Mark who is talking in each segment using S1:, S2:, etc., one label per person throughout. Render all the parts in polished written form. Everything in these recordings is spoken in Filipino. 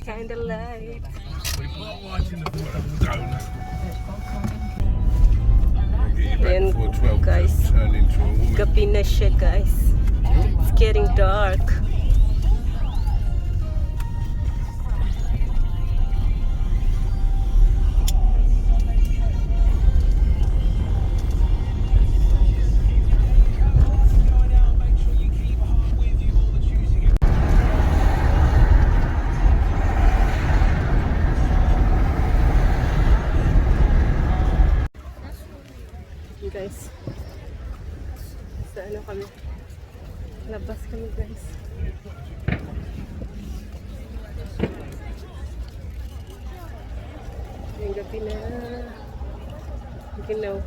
S1: candlelight. Ayan guys, gabi na siya guys. It's getting dark. Guys, sa ano kami, labas kami guys. Yung gabi na ginaw.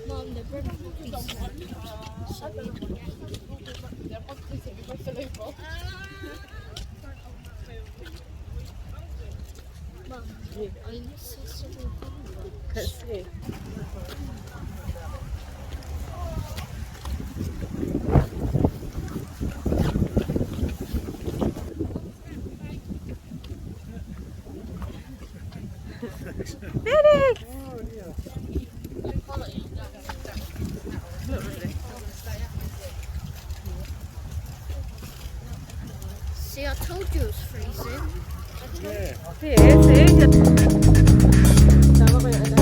S2: Mom, the bird Mom, are you so
S1: Kasi Derek!
S2: See, I told you it was freezing.
S1: Yes, tama ko yung anak.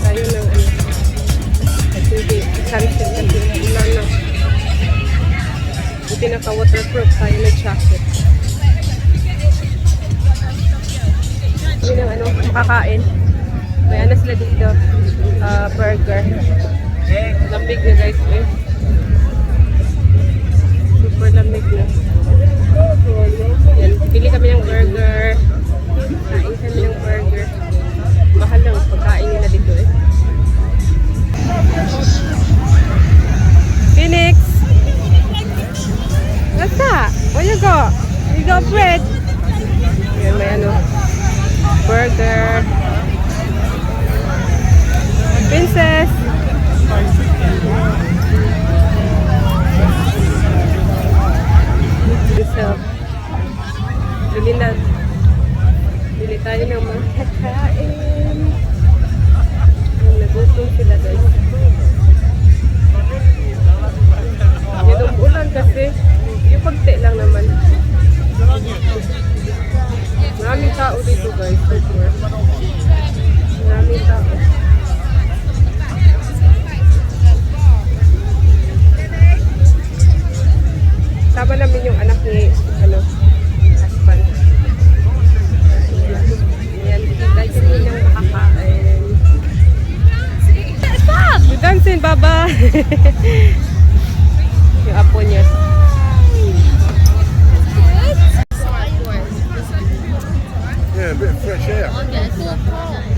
S1: tayo ng ano. Kasi hindi, sunset kasi ulan na. Buti naka-waterproof tayo ng jacket. Hindi ng ano, makakain. May ano sila dito, burger. Lamig na guys eh. Super lamig na. Yan, bili kami ng burger. Kain kami ng burger. Mahal lang pagkain nila dito eh. Phoenix! What's that? Where you go? You got bread? Yan, may ano. Burger. Princess! So, bili tayo ng mga kakain. Nagutom sila guys. Yung ulan kasi, yung konti lang naman. Maraming tao dito guys. Maraming tao. Sama namin yung anak ni husband. Ayan, tayo kami ng makakain. You dancing, Baba! Yung apo niya.
S3: Yeah, a bit of fresh air.
S2: I'll get a full prawn.